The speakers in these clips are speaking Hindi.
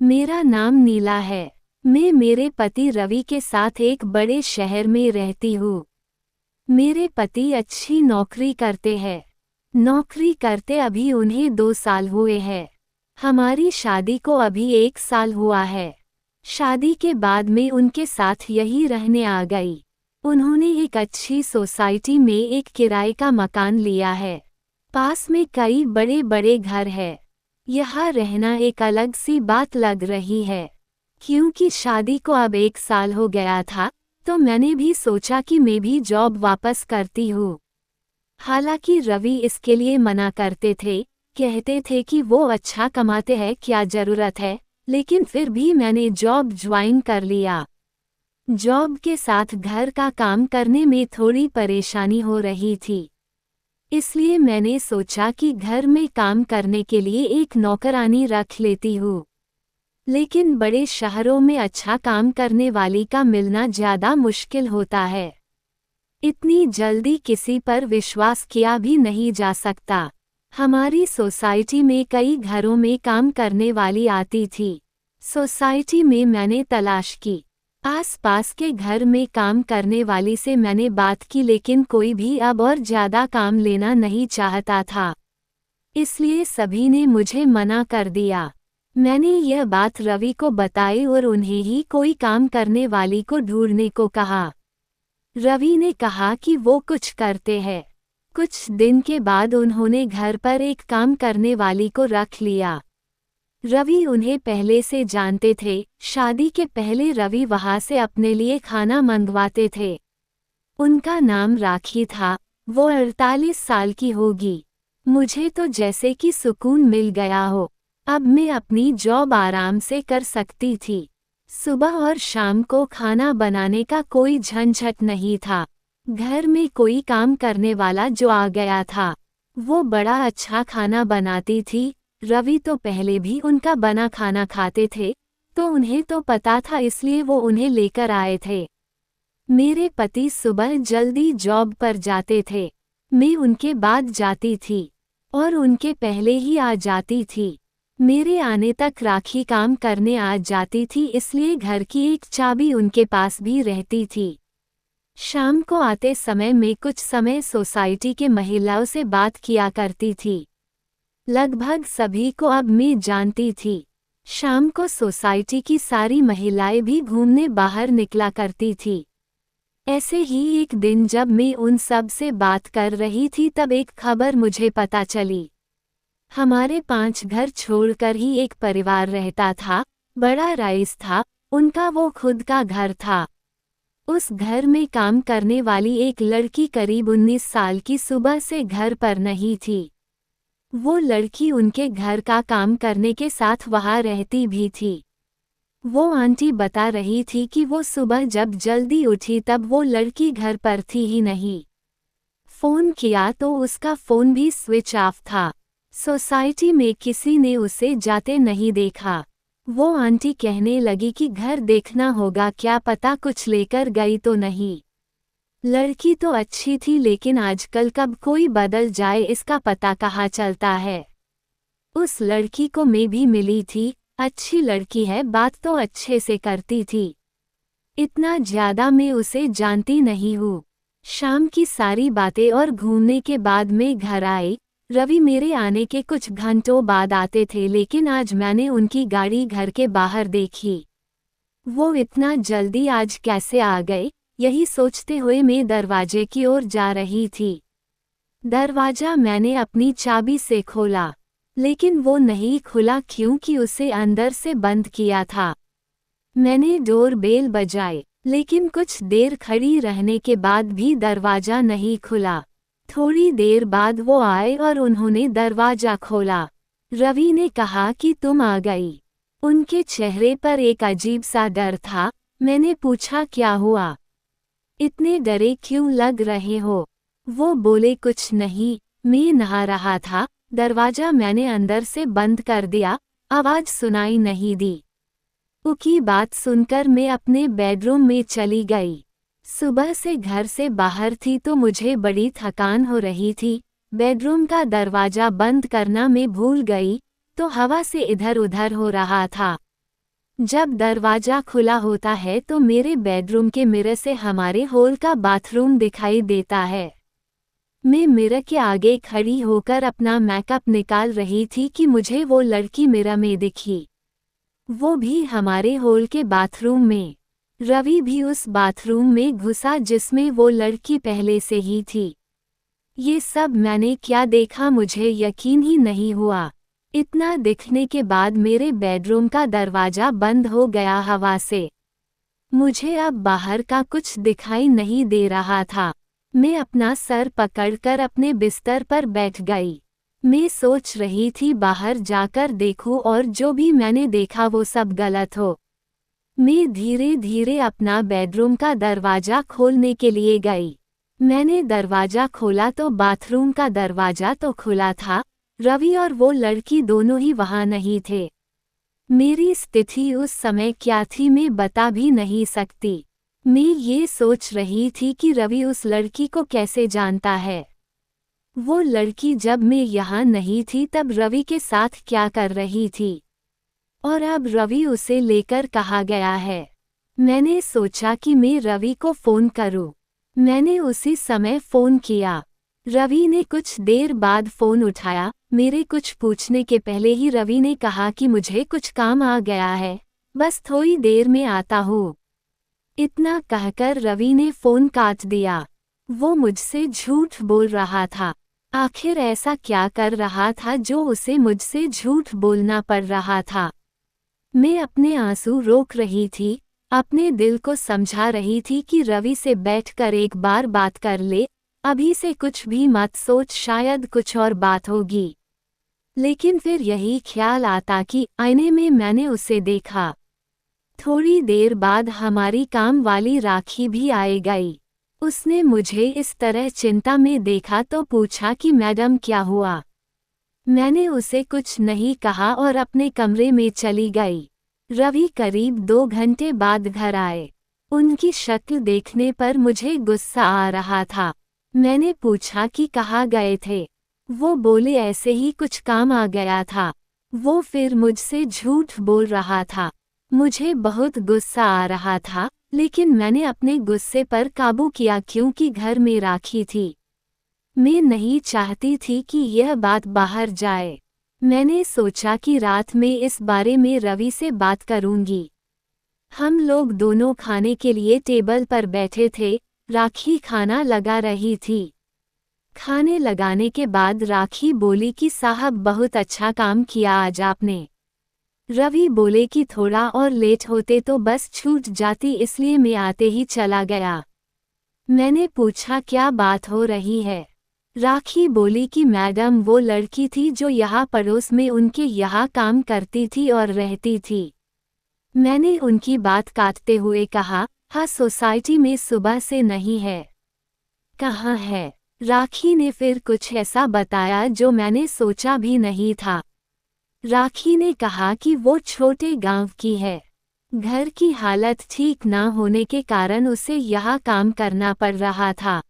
मेरा नाम नीला है। मैं मेरे पति रवि के साथ एक बड़े शहर में रहती हूँ। मेरे पति अच्छी नौकरी करते हैं। नौकरी करते अभी उन्हें 2 साल हुए हैं। हमारी शादी को अभी 1 साल हुआ है। शादी के बाद मैं उनके साथ यही रहने आ गई। उन्होंने एक अच्छी सोसाइटी में एक किराए का मकान लिया है। पास में कई बड़े बड़े घर है। यहाँ रहना एक अलग सी बात लग रही है। क्योंकि शादी को अब 1 साल हो गया था, तो मैंने भी सोचा कि मैं भी जॉब वापस करती हूँ। हालांकि रवि इसके लिए मना करते थे, कहते थे कि वो अच्छा कमाते हैं, क्या ज़रूरत है, लेकिन फिर भी मैंने जॉब ज्वाइन कर लिया। जॉब के साथ घर का काम करने में थोड़ी परेशानी हो रही थी, इसलिए मैंने सोचा कि घर में काम करने के लिए एक नौकरानी रख लेती हूँ। लेकिन बड़े शहरों में अच्छा काम करने वाली का मिलना ज़्यादा मुश्किल होता है। इतनी जल्दी किसी पर विश्वास किया भी नहीं जा सकता। हमारी सोसाइटी में कई घरों में काम करने वाली आती थी। सोसाइटी में मैंने तलाश की। आसपास के घर में काम करने वाली से मैंने बात की, लेकिन कोई भी अब और ज़्यादा काम लेना नहीं चाहता था। इसलिए सभी ने मुझे मना कर दिया। मैंने यह बात रवि को बताई और उन्हें ही कोई काम करने वाली को ढूंढने को कहा। रवि ने कहा कि वो कुछ करते हैं। कुछ दिन के बाद उन्होंने घर पर एक काम करने वाली को रख लिया। रवि उन्हें पहले से जानते थे। शादी के पहले रवि वहां से अपने लिए खाना मंगवाते थे। उनका नाम राखी था। वो 48 साल की होगी। मुझे तो जैसे कि सुकून मिल गया हो। अब मैं अपनी जॉब आराम से कर सकती थी। सुबह और शाम को खाना बनाने का कोई झंझट नहीं था। घर में कोई काम करने वाला जो आ गया था, वो बड़ा अच्छा खाना बनाती थी। रवि तो पहले भी उनका बना खाना खाते थे, तो उन्हें तो पता था, इसलिए वो उन्हें लेकर आए थे। मेरे पति सुबह जल्दी जॉब पर जाते थे। मैं उनके बाद जाती थी और उनके पहले ही आ जाती थी। मेरे आने तक राखी काम करने आ जाती थी, इसलिए घर की एक चाबी उनके पास भी रहती थी। शाम को आते समय मैं कुछ समय सोसाइटी के महिलाओं से बात किया करती थी। लगभग सभी को अब मैं जानती थी। शाम को सोसाइटी की सारी महिलाएं भी घूमने बाहर निकला करती थी। ऐसे ही एक दिन जब मैं उन सब से बात कर रही थी, तब एक खबर मुझे पता चली। हमारे 5 घर छोड़कर ही एक परिवार रहता था। बड़ा रईस था, उनका वो खुद का घर था। उस घर में काम करने वाली एक लड़की करीब 19 साल की सुबह से घर पर नहीं थी। वो लड़की उनके घर का काम करने के साथ वहाँ रहती भी थी। वो आंटी बता रही थी कि वो सुबह जब जल्दी उठी तब वो लड़की घर पर थी ही नहीं। फ़ोन किया तो उसका फ़ोन भी स्विच ऑफ था। सोसाइटी में किसी ने उसे जाते नहीं देखा। वो आंटी कहने लगी कि घर देखना होगा, क्या पता कुछ लेकर गई तो नहीं। लड़की तो अच्छी थी, लेकिन आजकल कब कोई बदल जाए इसका पता कहाँ चलता है। उस लड़की को मैं भी मिली थी। अच्छी लड़की है, बात तो अच्छे से करती थी। इतना ज़्यादा मैं उसे जानती नहीं हूँ। शाम की सारी बातें और घूमने के बाद मैं घर आई। रवि मेरे आने के कुछ घंटों बाद आते थे, लेकिन आज मैंने उनकी गाड़ी घर के बाहर देखी। वो इतना जल्दी आज कैसे आ गए, यही सोचते हुए मैं दरवाजे की ओर जा रही थी। दरवाजा मैंने अपनी चाबी से खोला, लेकिन वो नहीं खुला क्योंकि उसे अंदर से बंद किया था। मैंने डोर बेल बजाई, लेकिन कुछ देर खड़ी रहने के बाद भी दरवाजा नहीं खुला। थोड़ी देर बाद वो आए और उन्होंने दरवाजा खोला। रवि ने कहा कि तुम आ गई। उनके चेहरे पर एक अजीब सा डर था। मैंने पूछा क्या हुआ, इतने डरे क्यों लग रहे हो? वो बोले कुछ नहीं, मैं नहा रहा था। दरवाजा मैंने अंदर से बंद कर दिया, आवाज सुनाई नहीं दी। उनकी बात सुनकर मैं अपने बेडरूम में चली गई। सुबह से घर से बाहर थी तो मुझे बड़ी थकान हो रही थी। बेडरूम का दरवाजा बंद करना मैं भूल गई, तो हवा से इधर उधर हो रहा था। जब दरवाजा खुला होता है तो मेरे बेडरूम के मिरर से हमारे हॉल का बाथरूम दिखाई देता है। मैं मिरर के आगे खड़ी होकर अपना मेकअप निकाल रही थी कि मुझे वो लड़की मिरर में दिखी, वो भी हमारे हॉल के बाथरूम में। रवि भी उस बाथरूम में घुसा जिसमें वो लड़की पहले से ही थी। ये सब मैंने क्या देखा, मुझे यकीन ही नहीं हुआ। इतना दिखने के बाद मेरे बेडरूम का दरवाजा बंद हो गया हवा से। मुझे अब बाहर का कुछ दिखाई नहीं दे रहा था। मैं अपना सर पकड़कर अपने बिस्तर पर बैठ गई। मैं सोच रही थी बाहर जाकर देखूं और जो भी मैंने देखा वो सब गलत हो। मैं धीरे धीरे अपना बेडरूम का दरवाजा खोलने के लिए गई। मैंने दरवाजा खोला तो बाथरूम का दरवाजा तो खुला था। रवि और वो लड़की दोनों ही वहां नहीं थे। मेरी स्थिति उस समय क्या थी मैं बता भी नहीं सकती। मैं ये सोच रही थी कि रवि उस लड़की को कैसे जानता है। वो लड़की जब मैं यहाँ नहीं थी तब रवि के साथ क्या कर रही थी, और अब रवि उसे लेकर कहाँ गया है। मैंने सोचा कि मैं रवि को फ़ोन करूं। मैंने उसी समय फ़ोन किया। रवि ने कुछ देर बाद फ़ोन उठाया। मेरे कुछ पूछने के पहले ही रवि ने कहा कि मुझे कुछ काम आ गया है, बस थोड़ी देर में आता हूँ। इतना कहकर रवि ने फ़ोन काट दिया। वो मुझसे झूठ बोल रहा था। आखिर ऐसा क्या कर रहा था जो उसे मुझसे झूठ बोलना पड़ रहा था। मैं अपने आंसू रोक रही थी, अपने दिल को समझा रही थी कि रवि से बैठकर एक बार बात कर ले, अभी से कुछ भी मत सोच, शायद कुछ और बात होगी। लेकिन फिर यही ख्याल आता कि आईने में मैंने उसे देखा। थोड़ी देर बाद हमारी काम वाली राखी भी आई गई। उसने मुझे इस तरह चिंता में देखा तो पूछा कि मैडम क्या हुआ। मैंने उसे कुछ नहीं कहा और अपने कमरे में चली गई। रवि करीब 2 घंटे बाद घर आए। उनकी शक्ल देखने पर मुझे गुस्सा आ रहा था। मैंने पूछा कि कहाँ गए थे। वो बोले ऐसे ही कुछ काम आ गया था। वो फिर मुझसे झूठ बोल रहा था। मुझे बहुत गुस्सा आ रहा था, लेकिन मैंने अपने गुस्से पर काबू किया क्योंकि घर में राखी थी। मैं नहीं चाहती थी कि यह बात बाहर जाए। मैंने सोचा कि रात में इस बारे में रवि से बात करूंगी। हम लोग दोनों खाने के लिए टेबल पर बैठे थे। राखी खाना लगा रही थी। खाने लगाने के बाद राखी बोली कि साहब बहुत अच्छा काम किया आज आपने। रवि बोले कि थोड़ा और लेट होते तो बस छूट जाती, इसलिए मैं आते ही चला गया। मैंने पूछा क्या बात हो रही है। राखी बोली कि मैडम वो लड़की थी जो यहाँ पड़ोस में उनके यहाँ काम करती थी और रहती थी। मैंने उनकी बात काटते हुए कहा, हाँ सोसाइटी में सुबह से नहीं है। कहाँ है? राखी ने फिर कुछ ऐसा बताया जो मैंने सोचा भी नहीं था। राखी ने कहा कि वो छोटे गांव की है। घर की हालत ठीक ना होने के कारण उसे यहाँ काम करना पड़ रहा था।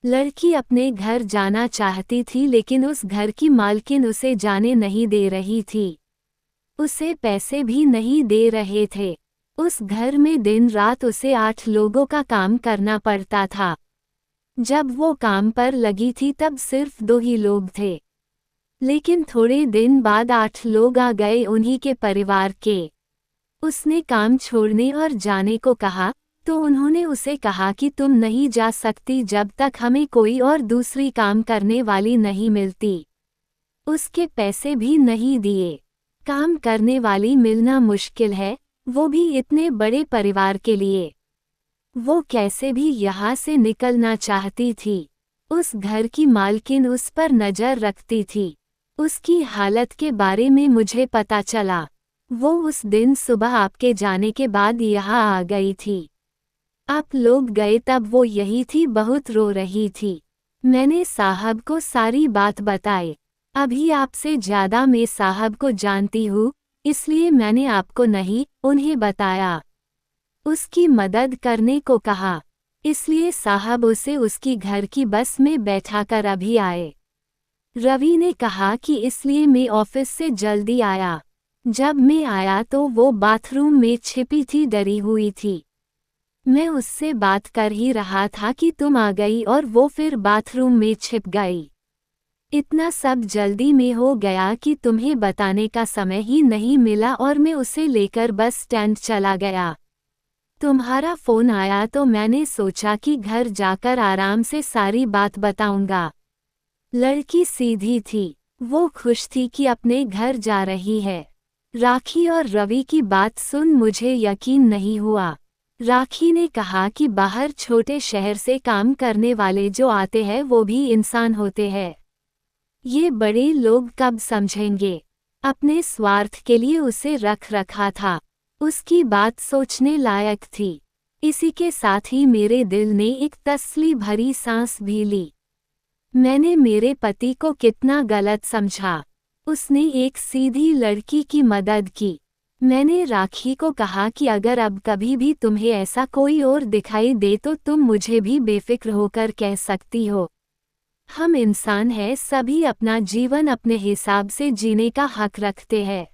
लड़की अपने घर जाना चाहती थी लेकिन उस घर की मालकिन उसे जाने नहीं दे रही थी। उसे पैसे भी नहीं दे रहे थे। उस घर में दिन रात उसे 8 लोगों का काम करना पड़ता था। जब वो काम पर लगी थी तब सिर्फ 2 ही लोग थे, लेकिन थोड़े दिन बाद 8 लोग आ गए उन्हीं के परिवार के। उसने काम छोड़ने और जाने को कहा तो उन्होंने उसे कहा कि तुम नहीं जा सकती जब तक हमें कोई और दूसरी काम करने वाली नहीं मिलती। उसके पैसे भी नहीं दिए। काम करने वाली मिलना मुश्किल है, वो भी इतने बड़े परिवार के लिए। वो कैसे भी यहाँ से निकलना चाहती थी। उस घर की मालकिन उस पर नज़र रखती थी। उसकी हालत के बारे में मुझे पता चला। वो उस दिन सुबह आपके जाने के बाद यहाँ आ गई थी। आप लोग गए तब वो यही थी, बहुत रो रही थी। मैंने साहब को सारी बात बताई। अभी आपसे ज़्यादा मैं साहब को जानती हूँ, इसलिए मैंने आपको नहीं उन्हें बताया। उसकी मदद करने को कहा, इसलिए साहब उसे उसकी घर की बस में बैठाकर अभी आए। रवि ने कहा कि इसलिए मैं ऑफिस से जल्दी आया। जब मैं आया तो वो बाथरूम में छिपी थी, डरी हुई थी। मैं उससे बात कर ही रहा था कि तुम आ गई और वो फिर बाथरूम में छिप गई। इतना सब जल्दी में हो गया कि तुम्हें बताने का समय ही नहीं मिला और मैं उसे लेकर बस स्टैंड चला गया। तुम्हारा फ़ोन आया तो मैंने सोचा कि घर जाकर आराम से सारी बात बताऊंगा। लड़की सीधी थी। वो खुश थी कि अपने घर जा रही है। राखी और रवि की बात सुन मुझे यकीन नहीं हुआ। राखी ने कहा कि बाहर छोटे शहर से काम करने वाले जो आते हैं वो भी इंसान होते हैं। ये बड़े लोग कब समझेंगे। अपने स्वार्थ के लिए उसे रख रखा था। उसकी बात सोचने लायक थी। इसी के साथ ही मेरे दिल ने एक तसल्ली भरी सांस भी ली। मैंने मेरे पति को कितना गलत समझा। उसने एक सीधी लड़की की मदद की। मैंने राखी को कहा कि अगर अब कभी भी तुम्हें ऐसा कोई और दिखाई दे तो तुम मुझे भी बेफिक्र होकर कह सकती हो। हम इंसान हैं, सभी अपना जीवन अपने हिसाब से जीने का हक रखते हैं।